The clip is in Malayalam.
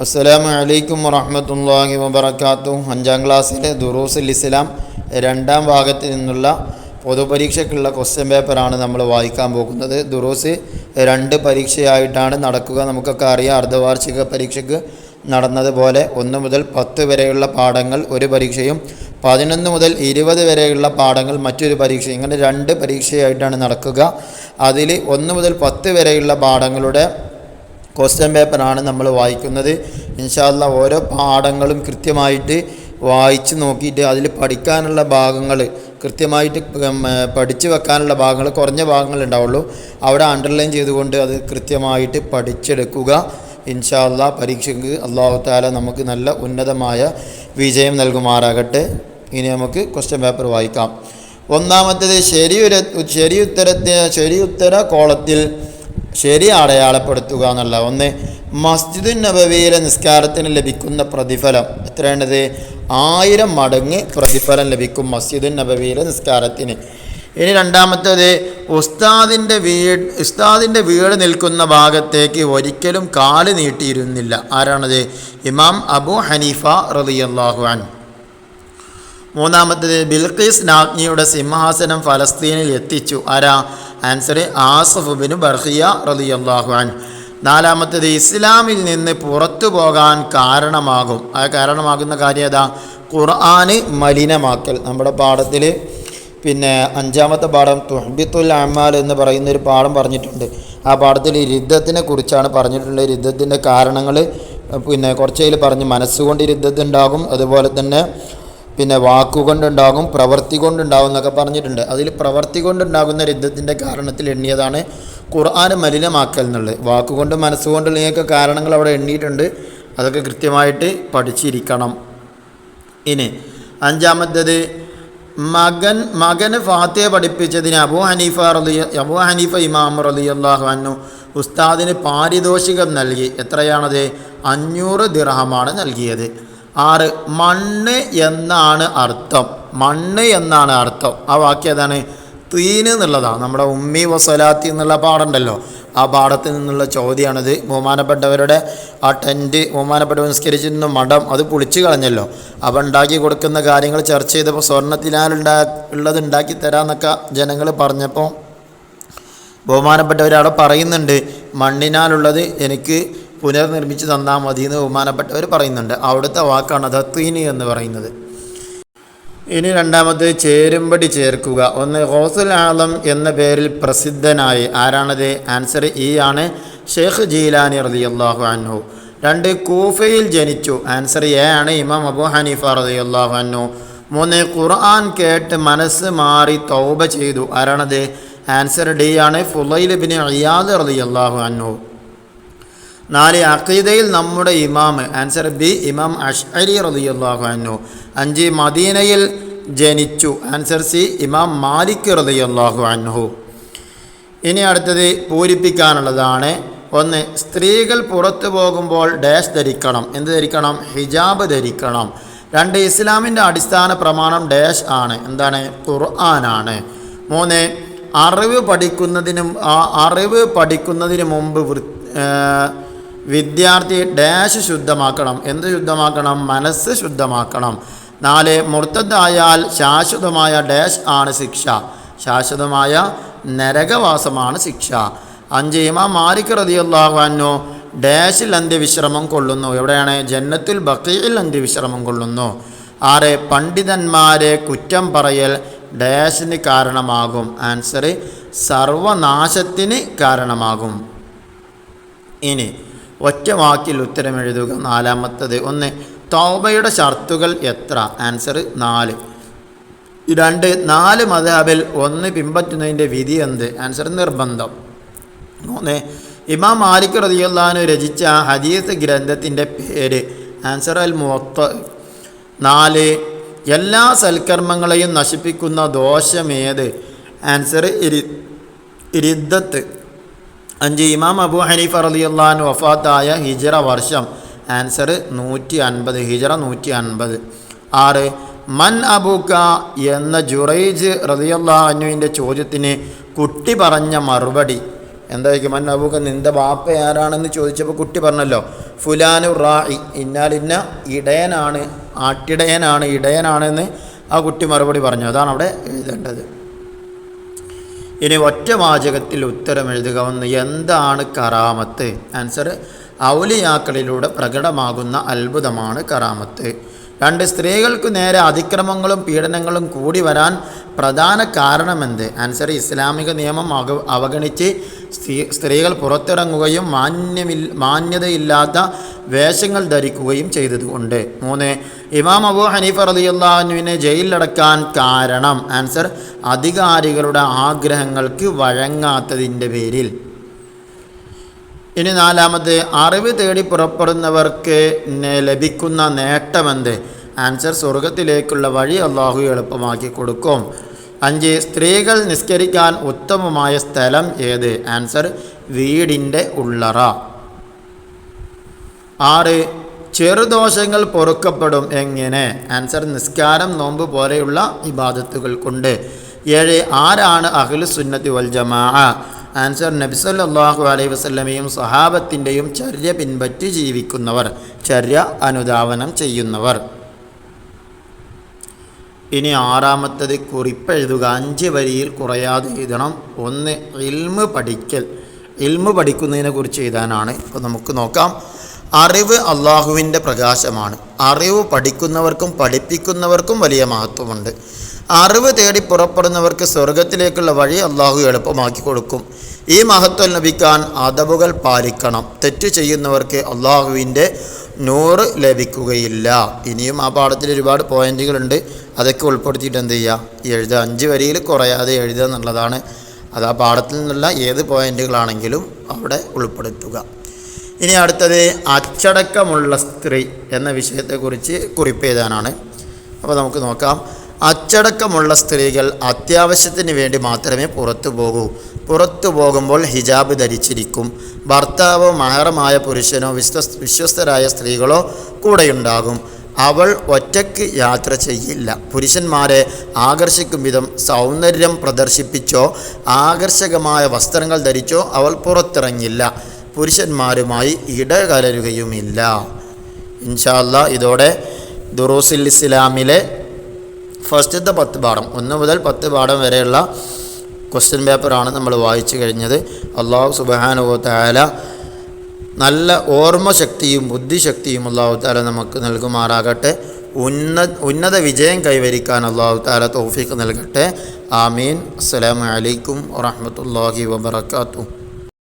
അസ്സലാമു അലൈക്കും വറഹ്മത്തുള്ളാഹി വബറകാതുഹു. 5ാം ക്ലാസ്സിലെ ദുറൂസുൽ ഇസ്ലാം 2ാം ഭാഗത്തിൽ നിന്നുള്ള പൊതുപരീക്ഷയ്ക്കുള്ള ക്വസ്റ്റ്യൻ പേപ്പറാണ് നമ്മൾ വായിക്കാൻ പോകുന്നത്. ദുറൂസ് 2 പരീക്ഷയായിട്ടാണ് നടക്കുക. നമുക്കൊക്കെ അറിയാം, അർദ്ധവാർഷിക പരീക്ഷയ്ക്ക് നടന്നതുപോലെ 1 മുതൽ 10 വരെയുള്ള പാഠങ്ങൾ ഒരു പരീക്ഷയും 11 മുതൽ 20 വരെയുള്ള പാഠങ്ങൾ മറ്റൊരു പരീക്ഷ, ഇങ്ങനെ 2 പരീക്ഷയായിട്ടാണ് നടക്കുക. അതിൽ 1 മുതൽ 10 വരെയുള്ള പാഠങ്ങളുടെ ക്വസ്റ്റ്യൻ പേപ്പറാണ് നമ്മൾ വായിക്കുന്നത്. ഇൻഷാ അല്ലാഹ് ഓരോ പാഠങ്ങളും കൃത്യമായിട്ട് വായിച്ച് നോക്കിയിട്ട് അതിൽ പഠിക്കാനുള്ള ഭാഗങ്ങൾ കൃത്യമായിട്ട് പഠിച്ചു വെക്കാനുള്ള ഭാഗങ്ങൾ, കുറഞ്ഞ ഭാഗങ്ങൾ ഉണ്ടാവുള്ളൂ, അവിടെ അണ്ടർലൈൻ ചെയ്തുകൊണ്ട് അത് കൃത്യമായിട്ട് പഠിച്ചെടുക്കുക. ഇൻഷാ അല്ലാഹ് പരീക്ഷയ്ക്ക് അല്ലാഹു തആല നമുക്ക് നല്ല ഉന്നതമായ വിജയം നൽകുമാറാകട്ടെ. ഇനി നമുക്ക് ക്വസ്റ്റ്യൻ പേപ്പർ വായിക്കാം. ഒന്നാമത്തേത് ശരിയുത്തര കോളത്തിൽ ശരി അടയാളപ്പെടുത്തുക എന്നുള്ള 1. മസ്ജിദ് നബവിയിലെ നിസ്കാരത്തിന് ലഭിക്കുന്ന പ്രതിഫലം എത്രയാണത്? 1000 മടങ്ങ് പ്രതിഫലം ലഭിക്കും മസ്ജിദ് നബവിയിലെ നിസ്കാരത്തിന്. ഇനി രണ്ടാമത്തേത് ഉസ്താദിൻ്റെ വീട് നിൽക്കുന്ന ഭാഗത്തേക്ക് ഒരിക്കലും കാല് നീട്ടിയിരുന്നില്ല. ആരാണത്? ഇമാം അബൂ ഹനീഫ റളിയല്ലാഹു അൻഹു. മൂന്നാമത്തേത് ബിൽഖീസ് രാജ്ഞിയുടെ സിംഹാസനം ഫലസ്തീനിൽ എത്തിച്ചു. ആരാ? ആൻസർ ആസിഫ് ഇബ്നു ബർഖിയ റളിയല്ലാഹു അൻഹു. നാലാമത്തേത് ഇസ്ലാമിൽ നിന്ന് പുറത്തു പോകാൻ കാരണമാകും. ആ കാരണമാകുന്ന കാര്യം ഏതാ? ഖുർആന് മലിനമാക്കൽ. നമ്മുടെ പാഠത്തിൽ 5ാമത്തെ പാഠം തുഹ്ബിത്തുൽ അമാൽ എന്ന് പറയുന്നൊരു പാഠം പറഞ്ഞിട്ടുണ്ട്. ആ പാഠത്തിൽ രിദ്ദത്തിനെ കുറിച്ചാണ് പറഞ്ഞിട്ടുള്ളത്. രിദ്ദത്തിൻ്റെ കാരണങ്ങൾ കുറച്ചതിൽ പറഞ്ഞ് മനസ്സുകൊണ്ട് രിദ്ദത്ത് ഉണ്ടാകും, അതുപോലെ തന്നെ വാക്കുകൊണ്ടുണ്ടാകും, പ്രവൃത്തി കൊണ്ടുണ്ടാകും എന്നൊക്കെ പറഞ്ഞിട്ടുണ്ട്. അതിൽ പ്രവൃത്തി കൊണ്ടുണ്ടാകുന്ന രിദ്ദത്തിൻ്റെ കാരണത്തിൽ എണ്ണിയതാണ് ഖുർആന് മലിനമാക്കൽ എന്നുള്ളത്. വാക്കുകൊണ്ടും മനസ്സുകൊണ്ടുള്ളതൊക്കെ കാരണങ്ങൾ അവിടെ എണ്ണിയിട്ടുണ്ട്. അതൊക്കെ കൃത്യമായിട്ട് പഠിച്ചിരിക്കണം. ഇനി 5ാമത്തേത് മകന് ഫാത്തിഹ പഠിപ്പിച്ചതിന് അബൂ ഹനീഫ ഇമാം റളിയല്ലാഹു അൻഹു ഉസ്താദിന് പാരിതോഷികം നൽകി. എത്രയാണത്? 500 ദിർഹമാണ് നൽകിയത്. 6. മണ്ണ് എന്നാണ് അർത്ഥം. മണ്ണ് എന്നാണ് അർത്ഥം. ആ വാക്യം ഏതാണ്? തീന് എന്നുള്ളതാണ്. നമ്മുടെ ഉമ്മി വസ്വലാത്തി എന്നുള്ള പാഠമുണ്ടല്ലോ, ആ പാഠത്തിൽ നിന്നുള്ള ചോദ്യമാണിത്. ബഹുമാനപ്പെട്ടവരുടെ ആ ടെൻറ്റ്, ബഹുമാനപ്പെട്ടവർ നിസ്കരിച്ചിരുന്ന മഠം അത് പൊളിച്ചു കളഞ്ഞല്ലോ. അപ്പോൾ ഉണ്ടാക്കി കൊടുക്കുന്ന കാര്യങ്ങൾ ചർച്ച ചെയ്തപ്പോൾ ഉള്ളത് ഉണ്ടാക്കി തരാമെന്നൊക്കെ ജനങ്ങൾ പറഞ്ഞപ്പോൾ ബഹുമാനപ്പെട്ടവരവിടെ പറയുന്നുണ്ട്, മണ്ണിനാലുള്ളത് എനിക്ക് പുനർനിർമ്മിച്ച് തന്നാൽ മതി എന്ന് ബഹുമാനപ്പെട്ടവർ പറയുന്നുണ്ട്. അവിടുത്തെ വാക്കാണ് ദത്തീനി എന്ന് പറയുന്നത്. ഇനി 2ാമത് ചേരുംപടി ചേർക്കുക. 1. ഗൗസുൽ ആലം എന്ന പേരിൽ പ്രസിദ്ധനായി. ആരാണത്? ആൻസർ ഈ ആണ്, ഷെയ്ഖ് ജീലാനി റളിയല്ലാഹു അൻഹു. 2. കൂഫയിൽ ജനിച്ചു. ആൻസർ എ ആണ്, ഇമാം അബൂ ഹനീഫ റളിയല്ലാഹു അൻഹു. 3. ഖുർആൻ കേട്ട് മനസ്സ് മാറി തൗബ ചെയ്തു. ആരാണത്? ആൻസർ ഡി ആണ്, ഫുളൈൽ ഇബ്നു ഇയാദ് റളിയല്ലാഹു അൻഹു. 4. അഖീദയിൽ നമ്മുടെ ഇമാം. ആൻസർ ബി, ഇമാം അശ്അരി റളിയല്ലാഹു അൻഹു. 5. മദീനയിൽ ജനിച്ചു. ആൻസർ സി, ഇമാം മാലിക് റളിയല്ലാഹു അൻഹു. ഇനി അടുത്തത് പൂരിപ്പിക്കാനുള്ളതാണ്. 1. സ്ത്രീകൾ പുറത്തു പോകുമ്പോൾ ഡാഷ് ധരിക്കണം. എന്ത് ധരിക്കണം? ഹിജാബ് ധരിക്കണം. 2. ഇസ്ലാമിൻ്റെ അടിസ്ഥാന പ്രമാണം ഡാഷ് ആണ്. എന്താണ്? ഖുർആനാണ്. 3. അറിവ് പഠിക്കുന്നതിന് മുമ്പ് വിദ്യാർത്ഥി ഡാഷ് ശുദ്ധമാക്കണം. എന്ത് ശുദ്ധമാക്കണം? മനസ്സ് ശുദ്ധമാക്കണം. 4. മുർത്തദായാൽ ശാശ്വതമായ ഡാഷ് ആണ് ശിക്ഷ. ശാശ്വതമായ നരകവാസമാണ് ശിക്ഷ. 5. ഇമാം മാലിക് റളിയല്ലാഹു അൻഹു ഡാഷിൽ അന്ത്യവിശ്രമം കൊള്ളുന്നു. എവിടെയാണ്? ജന്നത്തുൽ ബഖീഇൽ അന്ത്യവിശ്രമം കൊള്ളുന്നു. 6. പണ്ഡിതന്മാരെ കുറ്റം പറയൽ ഡാഷിന് കാരണമാകും. ആൻസർ സർവനാശത്തിന് കാരണമാകും. ഇനി ഒറ്റ വാക്കിൽ ഉത്തരം എഴുതുക. 4ാമത്തേത് 1. തൗബയുടെ ഷർത്തുകൾ എത്ര? ആൻസർ 4. 2. 4 മദ്ഹബിൽ 1 പിൻപറ്റുന്നതിൻ്റെ വിധി എന്ത്? ആൻസർ നിർബന്ധം. 3. ഇമാം മാലിക് റളിയല്ലാഹു അൻഹു രചിച്ച ഹദീസ് ഗ്രന്ഥത്തിൻ്റെ പേര്? ആൻസർ അൽ മുവത്ത. 4. എല്ലാ സൽക്കർമ്മങ്ങളെയും നശിപ്പിക്കുന്ന ദോഷമേത്? ആൻസർ രിദ്ദത്ത്. 5. ഇമാം അബൂ ഹനീഫ റളിയല്ലാഹു അൻഹു വഫാത്തായ ഹിജ്റ വർഷം? ആൻസർ 150, ഹിജ്റ 150. 6. മൻ അബൂക എന്ന ജുറൈജ് റളിയല്ലാഹു അൻഹുവിൻ്റെ ചോദ്യത്തിന് കുട്ടി പറഞ്ഞ മറുപടി? എന്തായിരിക്കും? മൻ അബൂക, നിൻ്റെ ബാപ്പ ആരാണെന്ന് ചോദിച്ചപ്പോൾ കുട്ടി പറഞ്ഞല്ലോ ഫുലാനു റായി, ഇന്നാലിന്ന ഇടയനാണ്, ആട്ടിടയനാണ്, ഇടയനാണെന്ന് ആ കുട്ടി മറുപടി പറഞ്ഞു. അതാണ് അവിടെ എഴുതേണ്ടത്. ഇനി ഒറ്റ വാചകത്തിൽ ഉത്തരം എഴുതുക. ഒന്ന്, എന്താണ് കറാമത്ത്? ആൻസർ, ഔലിയാക്കളിലൂടെ പ്രകടമാകുന്ന അത്ഭുതമാണ് കറാമത്ത്. 2, സ്ത്രീകൾക്ക് നേരെ അതിക്രമങ്ങളും പീഡനങ്ങളും കൂടി വരാൻ പ്രധാന കാരണമെന്ത്? ആൻസർ, ഇസ്ലാമിക നിയമം അവഗണിച്ച് സ്ത്രീകൾ പുറത്തിറങ്ങുകയും മാന്യതയില്ലാത്ത വേഷങ്ങൾ ധരിക്കുകയും ചെയ്തതുകൊണ്ട്. 3, ഇമാം അബൂ ഹനീഫ റളിയല്ലാഹു അൻഹുവിനെ ജയിലിലടക്കാൻ കാരണം? ആൻസർ, അധികാരികളുടെ ആഗ്രഹങ്ങൾക്ക് വഴങ്ങാത്തതിൻ്റെ പേരിൽ. ഇനി 4, അറിവ് തേടി പുറപ്പെടുന്നവർക്ക് ലഭിക്കുന്ന നേട്ടമെന്ത്? ആൻസർ, സ്വർഗത്തിലേക്കുള്ള വഴി അള്ളാഹു എളുപ്പമാക്കി കൊടുക്കും. 5, സ്ത്രീകൾ നിസ്കരിക്കാൻ ഉത്തമമായ സ്ഥലം ഏത്? ആൻസർ, വീടിൻ്റെ ഉള്ളറ. 6, ചെറുദോഷങ്ങൾ പൊറുക്കപ്പെടും എങ്ങനെ? ആൻസർ, നിസ്കാരം, നോമ്പ് പോലെയുള്ള ഇബാദത്തുകൾ കൊണ്ട്. 7, ആരാണ് അഹ്ലു സുന്നത്തി വൽ ജമാഅ? ആൻസർ, നബി സല്ലല്ലാഹു അലൈഹി വസല്ലമയും സഹാബത്തിൻ്റെയും ചര്യ പിൻപറ്റി ജീവിക്കുന്നവർ, ചര്യ അനുധാവനം ചെയ്യുന്നവർ. ഇനി 6, കുറിപ്പെഴുതുക. 5 വരിയിൽ കുറയാതെ എഴുതണം. 1, ഇൽമ് പഠിക്കുന്നതിനെ കുറിച്ച് എഴുതാനാണ്. ഇപ്പോൾ നമുക്ക് നോക്കാം. അറിവ് അള്ളാഹുവിൻ്റെ പ്രകാശമാണ്. അറിവ് പഠിക്കുന്നവർക്കും പഠിപ്പിക്കുന്നവർക്കും വലിയ മഹത്വമുണ്ട്. അറിവ് തേടി പുറപ്പെടുന്നവർക്ക് സ്വർഗത്തിലേക്കുള്ള വഴി അള്ളാഹു എളുപ്പമാക്കി കൊടുക്കും. ഈ മഹത്വം ലഭിക്കാൻ അദബുകൾ പാലിക്കണം. തെറ്റ് ചെയ്യുന്നവർക്ക് അള്ളാഹുവിൻ്റെ നൂറ് ലഭിക്കുകയില്ല. ഇനിയും ആ പാഠത്തിൽ ഒരുപാട് പോയിന്റുകളുണ്ട്. അതൊക്കെ ഉൾപ്പെടുത്തിയിട്ട് എന്ത് ചെയ്യുക? എഴുതുക. 5 വരിയിൽ കുറയാതെ എഴുതുക എന്നുള്ളതാണ്. അത് ആ പാഠത്തിൽ നിന്നുള്ള ഏത് പോയിന്റുകളാണെങ്കിലും അവിടെ ഉൾപ്പെടുത്തുക. ഇനി അടുത്തത്, അച്ചടക്കമുള്ള സ്ത്രീ എന്ന വിഷയത്തെക്കുറിച്ച് കുറിപ്പ് എഴുതാനാണ്. അപ്പോൾ നമുക്ക് നോക്കാം. അച്ചടക്കമുള്ള സ്ത്രീകൾ അത്യാവശ്യത്തിന് വേണ്ടി മാത്രമേ പുറത്തു പോകൂ. പുറത്തു പോകുമ്പോൾ ഹിജാബ് ധരിച്ചിരിക്കും. ഭർത്താവോ മഹറമായ പുരുഷനോ വിശ്വസ്തരായ സ്ത്രീകളോ കൂടെയുണ്ടാകും. അവൾ ഒറ്റയ്ക്ക് യാത്ര ചെയ്യില്ല. പുരുഷന്മാരെ ആകർഷിക്കും വിധം സൗന്ദര്യം പ്രദർശിപ്പിച്ചോ ആകർഷകമായ വസ്ത്രങ്ങൾ ധരിച്ചോ അവൾ പുറത്തിറങ്ങില്ല. പുരുഷന്മാരുമായി ഇടകലരുകയുമില്ല. ഇൻഷാ അല്ലാഹ് ഇതോടെ ദുറൂസുൽ ഇസ്ലാമിലെ ഫസ്റ്റത്തെ 10 പാഠം 1 മുതൽ 10 പാഠം വരെയുള്ള ക്വസ്റ്റ്യൻ പേപ്പറാണ് നമ്മൾ വായിച്ചു കഴിഞ്ഞത്. അല്ലാഹു സുബ്ഹാനഹു വ തആല നല്ല ഓർമ്മശക്തിയും ബുദ്ധിശക്തിയും അല്ലാഹു തആല നമുക്ക് നൽകുമാറാകട്ടെ. ഉന്നത വിജയം കൈവരിക്കാൻ അല്ലാഹു തആല തൗഫീഖ് നൽകട്ടെ. ആമീൻ. അസ്സലാമു അലൈക്കും വറഹ്മത്തുള്ളാഹി വബറകാതുഹു.